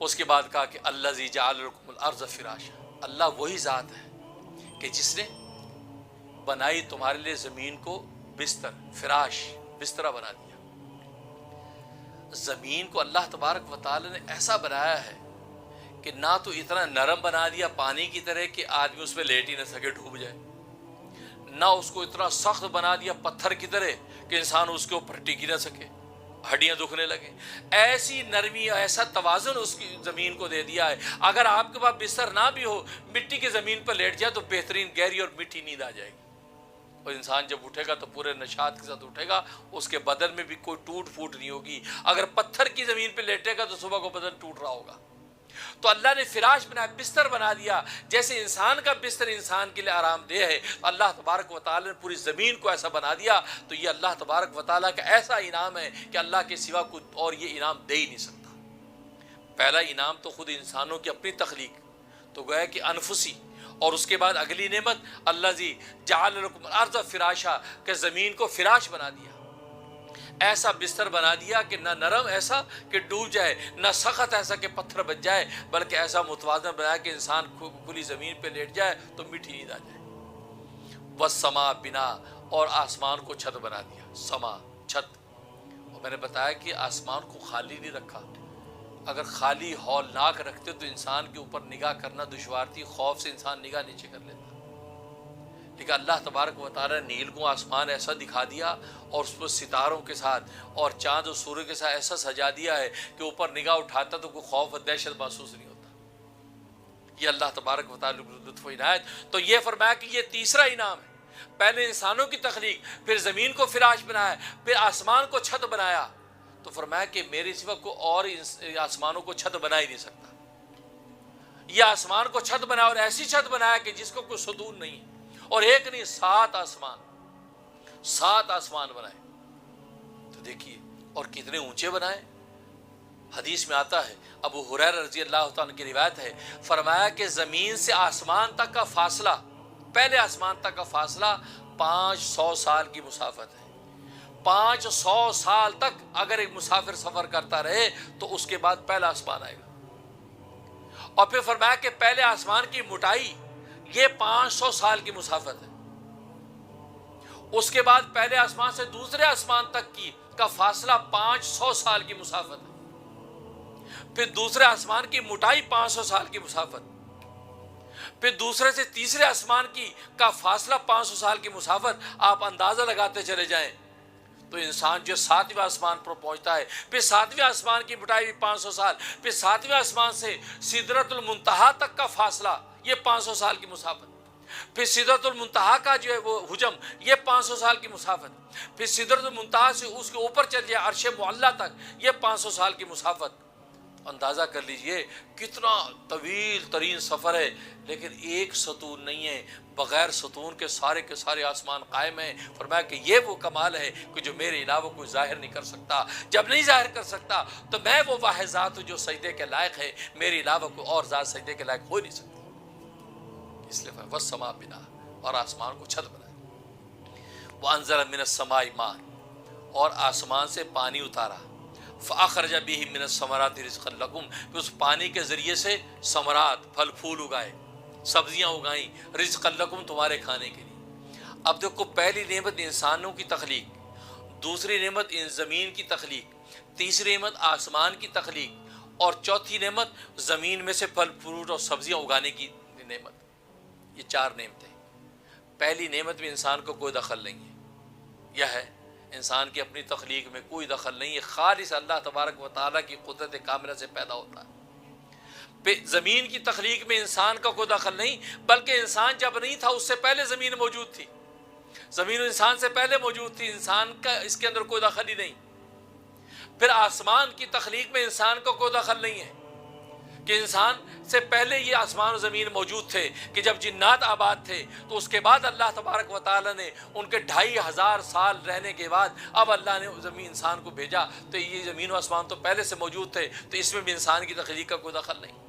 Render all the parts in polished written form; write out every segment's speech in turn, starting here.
اس کے بعد کہا کہ الذی جعل لکم الارض فراشا، اللہ وہی ذات ہے کہ جس نے بنائی تمہارے لیے زمین کو بستر، فراش، بسترا بنا دیا۔ زمین کو اللہ تبارک و تعالی نے ایسا بنایا ہے کہ نہ تو اتنا نرم بنا دیا پانی کی طرح کہ آدمی اس میں لیٹ ہی نہ سکے، ڈوب جائے، نہ اس کو اتنا سخت بنا دیا پتھر کی طرح کہ انسان اس کے اوپر ٹک ہی نہ سکے، ہڈیاں دکھنے لگے۔ ایسی نرمی، ایسا توازن اس کی زمین کو دے دیا ہے۔ اگر آپ کے پاس بستر نہ بھی ہو، مٹی کی زمین پر لیٹ جائے تو بہترین گہری اور میٹھی نیند آ جائے گی، اور انسان جب اٹھے گا تو پورے نشاط کے ساتھ اٹھے گا، اس کے بدن میں بھی کوئی ٹوٹ پھوٹ نہیں ہوگی۔ اگر پتھر کی زمین پہ لیٹے گا تو صبح کو بدن ٹوٹ رہا ہوگا۔ تو اللہ نے فراش بنایا، بستر بنا دیا۔ جیسے انسان کا بستر انسان کے لیے آرام دہ ہے، اللہ تبارک و تعالی نے پوری زمین کو ایسا بنا دیا۔ تو یہ اللہ تبارک و تعالیٰ کا ایسا انعام ہے کہ اللہ کے سوا کوئی اور یہ انعام دے ہی نہیں سکتا۔ پہلا انعام تو خود انسانوں کی اپنی تخلیق، تو گویا کہ انفسی، اور اس کے بعد اگلی نعمت الذی جعل لکم الارض فراشا، کہ زمین کو فراش بنا دیا، ایسا بستر بنا دیا کہ نہ نرم ایسا کہ ڈوب جائے، نہ سخت ایسا کہ پتھر بچ جائے، بلکہ ایسا متوازن بنایا کہ انسان کھلی زمین پہ لیٹ جائے تو میٹھی نیند آ جائے۔ والسماء بنا، اور آسمان کو چھت بنا دیا، سما چھت۔ اور میں نے بتایا کہ آسمان کو خالی نہیں رکھا، اگر خالی ہولناک رکھتے تو انسان کے اوپر نگاہ کرنا دشوار تھی، خوف سے انسان نگاہ نیچے کر لیتا۔ لیکن اللہ تبارک و تعالیٰ نے نیل کو آسمان ایسا دکھا دیا، اور اس پر ستاروں کے ساتھ اور چاند و سورج کے ساتھ ایسا سجا دیا ہے کہ اوپر نگاہ اٹھاتا تو کوئی خوف و دہشت محسوس نہیں ہوتا۔ یہ اللہ تبارک و تعالیٰ کی لطف و عنایت۔ تو یہ فرمایا کہ یہ تیسرا انعام ہے، پہلے انسانوں کی تخلیق، پھر زمین کو فراش بنایا، پھر آسمان کو چھت بنایا۔ تو فرمایا کہ میرے سوا کوئی اور آسمانوں کو چھت بنا ہی نہیں سکتا۔ یہ آسمان کو چھت بنایا، اور ایسی چھت بنایا کہ جس کو کوئی ستون نہیں ہے، اور ایک نہیں، 7 آسمان، 7 آسمان بنائے۔ تو دیکھیے، اور کتنے اونچے بنائے۔ حدیث میں آتا ہے، ابو ہریرہ رضی اللہ تعالیٰ کی روایت ہے، فرمایا کہ زمین سے آسمان تک کا فاصلہ، پہلے آسمان تک کا فاصلہ 500 سال کی مسافت ہے۔ 500 سال تک اگر ایک مسافر سفر کرتا رہے تو اس کے بعد پہلا آسمان آئے گا۔ اور پھر فرمایا کہ پہلے آسمان کی موٹائی یہ 500 سال کی مسافت ہے۔ اس کے بعد پہلے آسمان سے دوسرے آسمان تک کا فاصلہ 500 سال کی مسافت ہے۔ پھر دوسرے آسمان کی موٹائی 500 سال کی مسافت، پھر دوسرے سے تیسرے آسمان کا فاصلہ 500 سال کی مسافت۔ آپ اندازہ لگاتے چلے جائیں تو انسان جو 7ویں آسمان پر پہنچتا ہے، پھر 7ویں آسمان کی موٹائی بھی 500 سال، پھر 7ویں آسمان سے سدرۃ المنتہا تک کا فاصلہ یہ 500 سال کی مسافت، پھر سدرۃ المنتہا کا جو ہے وہ حجم یہ 500 سال کی مسافت، پھر سدرۃ المنتہا سے اس کے اوپر چل جائے عرش معلیٰ تک یہ 500 سال کی مسافت۔ اندازہ کر لیجئے کتنا طویل ترین سفر ہے، لیکن ایک ستون نہیں ہے، بغیر ستون کے سارے آسمان قائم ہیں۔ فرمایا کہ یہ وہ کمال ہے کہ جو میرے علاوہ کوئی ظاہر نہیں کر سکتا۔ جب نہیں ظاہر کر سکتا تو میں وہ واحد ذات ہوں جو سجدے کے لائق ہے، میرے علاوہ کوئی اور ذات سجدے کے لائق ہو نہیں سکتی۔ اس لیے والسماء بنا، اور آسمان کو چھت بنایا۔ وانزل من السماء ماء، اور آسمان سے پانی اتارا۔ فاخرج به من الثمرات رزقا لكم، پھر اس پانی کے ذریعے سے ثمرات، پھل پھول اگائے، سبزیاں اگائیں، رزقا لكم تمہارے کھانے کے لیے۔ اب دیکھو، پہلی نعمت انسانوں کی تخلیق، دوسری نعمت زمین کی تخلیق، تیسری نعمت آسمان کی تخلیق، اور چوتھی نعمت زمین میں سے پھل فروٹ اور سبزیاں اگانے کی نعمت۔ یہ 4 نعمتیں۔ پہلی نعمت میں انسان کو کوئی دخل نہیں ہے، یہ ہے انسان کی اپنی تخلیق میں کوئی دخل نہیں ہے، خالص اللہ تبارک و تعالیٰ کی قدرت کاملہ سے پیدا ہوتا ہے۔ زمین کی تخلیق میں انسان کا کوئی دخل نہیں، بلکہ انسان جب نہیں تھا اس سے پہلے زمین موجود تھی، زمین انسان سے پہلے موجود تھی، انسان کا اس کے اندر کوئی دخل ہی نہیں۔ پھر آسمان کی تخلیق میں انسان کا کوئی دخل نہیں ہے کہ انسان سے پہلے یہ آسمان و زمین موجود تھے، کہ جب جنات آباد تھے تو اس کے بعد اللہ تبارک و تعالیٰ نے ان کے 2500 سال رہنے کے بعد اب اللہ نے زمین انسان کو بھیجا، تو یہ زمین و آسمان تو پہلے سے موجود تھے، تو اس میں بھی انسان کی تخلیق کا کوئی دخل نہیں۔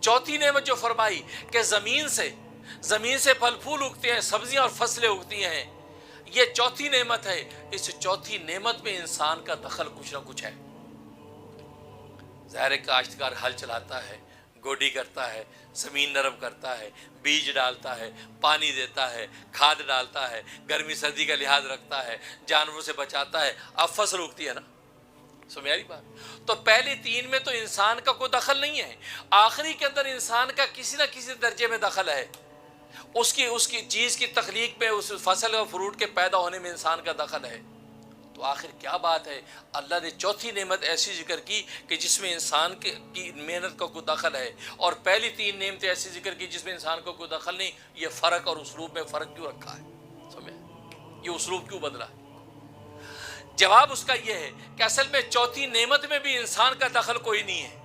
چوتھی نعمت جو فرمائی کہ زمین سے پھل پھول اگتے ہیں، سبزیاں اور فصلیں اگتی ہیں، یہ چوتھی نعمت ہے۔ اس چوتھی نعمت میں انسان کا دخل کچھ نہ کچھ ہے۔ ظاہر کاشتکار ہل چلاتا ہے، گوڈی کرتا ہے، زمین نرم کرتا ہے، بیج ڈالتا ہے، پانی دیتا ہے، کھاد ڈالتا ہے، گرمی سردی کا لحاظ رکھتا ہے، جانوروں سے بچاتا ہے، اب فصل اگتی ہے نا. سمجھاری بات؟ تو پہلی تین میں تو انسان کا کوئی دخل نہیں ہے، آخری کے اندر انسان کا کسی نہ کسی درجے میں دخل ہے. اس کی چیز کی تخلیق میں، اس فصل اور فروٹ کے پیدا ہونے میں انسان کا دخل ہے. تو آخر کیا بات ہے، اللہ نے چوتھی نعمت ایسی ذکر کی کہ جس میں انسان کی محنت کا کوئی دخل ہے، اور پہلی تین نعمتیں ایسی ذکر کی جس میں انسان کا کوئی دخل نہیں. یہ فرق اور اسلوب میں فرق کیوں رکھا ہے؟ سمجھے؟ یہ اسلوب کیوں بدلا ہے؟ جواب اس کا یہ ہے کہ اصل میں چوتھی نعمت میں بھی انسان کا دخل کوئی نہیں ہے.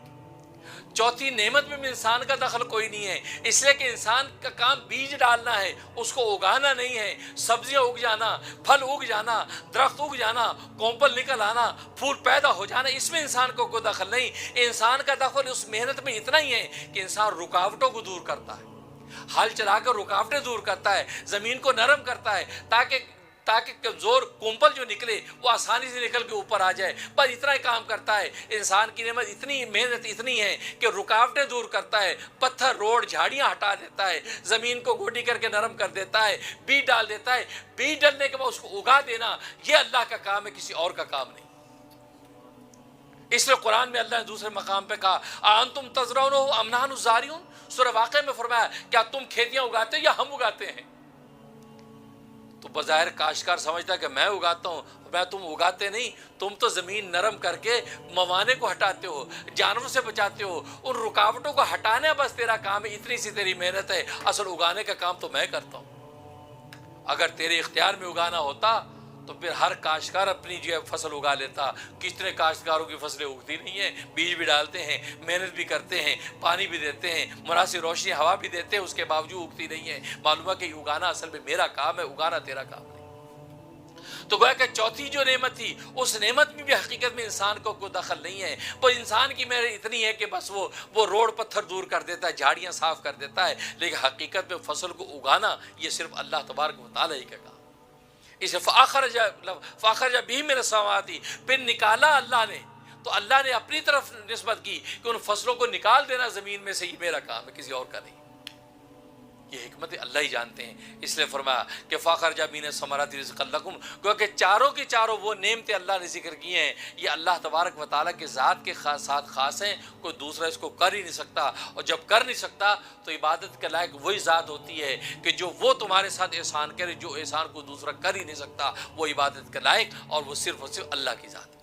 چوتھی نعمت میں بھی انسان کا دخل کوئی نہیں ہے، اس لیے کہ انسان کا کام بیج ڈالنا ہے، اس کو اگانا نہیں ہے. سبزیاں اگ جانا، پھل اگ جانا، درخت اگ جانا، کومپل نکل آنا، پھول پیدا ہو جانا، اس میں انسان کو کوئی دخل نہیں. انسان کا دخل اس محنت میں اتنا ہی ہے کہ انسان رکاوٹوں کو دور کرتا ہے، ہل چلا کر رکاوٹیں دور کرتا ہے، زمین کو نرم کرتا ہے تاکہ کمزور کومپل جو نکلے وہ آسانی سے نکل کے اوپر آ جائے. بس اتنا ہی کام کرتا ہے. انسان کی نعمت اتنی، محنت اتنی ہے کہ رکاوٹیں دور کرتا ہے، پتھر روڈ جھاڑیاں ہٹا دیتا ہے، زمین کو گوڈی کر کے نرم کر دیتا ہے، بیج ڈال دیتا ہے. بیج ڈالنے کے بعد اس کو اگا دینا یہ اللہ کا کام ہے، کسی اور کا کام نہیں. اس لیے قرآن میں اللہ نے دوسرے مقام پہ کہا اَأَنْتُمْ تَزْرَعُونَهُ أَمْ نَحْنُ الزَّارِعُونَ. سورہ واقعہ میں فرمایا کیا تم کھیتیاں اگاتے یا ہم اگاتے ہیں؟ تو بظاہر کاشتکار سمجھتا ہے کہ میں اگاتا ہوں. میں تم اگاتے نہیں، تم تو زمین نرم کر کے موانع کو ہٹاتے ہو، جانوروں سے بچاتے ہو، ان رکاوٹوں کو ہٹانا بس تیرا کام ہے. اتنی سی تیری محنت ہے، اصل اگانے کا کام تو میں کرتا ہوں. اگر تیرے اختیار میں اگانا ہوتا تو پھر ہر کاشتکار اپنی جو ہے فصل اگا لیتا. کتنے کاشتکاروں کی فصلیں اگتی نہیں ہیں، بیج بھی ڈالتے ہیں، محنت بھی کرتے ہیں، پانی بھی دیتے ہیں، مناسب روشنی ہوا بھی دیتے ہیں، اس کے باوجود اگتی نہیں ہے. معلوم ہے کہ اگانا اصل میں میرا کام ہے، اگانا تیرا کام نہیں. تو گویا کہ چوتھی جو نعمت تھی اس نعمت میں بھی حقیقت میں انسان کو کوئی دخل نہیں ہے. پر انسان کی محنت اتنی ہے کہ بس وہ روڈ پتھر دور کر دیتا ہے، جھاڑیاں صاف کر دیتا ہے، لیکن حقیقت میں فصل کو اگانا یہ صرف اللہ تبارک و تعالی ہی کا کام. اسے فاخرج بہ من السماوات، پھر نکالا اللہ نے. تو اللہ نے اپنی طرف نسبت کی کہ ان فصلوں کو نکال دینا زمین میں سے، یہ میرا کام ہے، کسی اور کا نہیں. یہ حکمت اللہ ہی جانتے ہیں. اس لیے فرمایا کہ فاخرج من الثمرات رزقا لکم، کیونکہ چاروں کی چاروں وہ نعمتیں اللہ نے ذکر کی ہیں یہ اللہ تبارک و تعالیٰ کے ذات کے ساتھ خاص ہیں. کوئی دوسرا اس کو کر ہی نہیں سکتا، اور جب کر نہیں سکتا تو عبادت کے لائق وہی ذات ہوتی ہے کہ جو وہ تمہارے ساتھ احسان کرے، جو احسان کو دوسرا کر ہی نہیں سکتا، وہ عبادت کے لائق اور وہ صرف اللہ کی ذات ہے.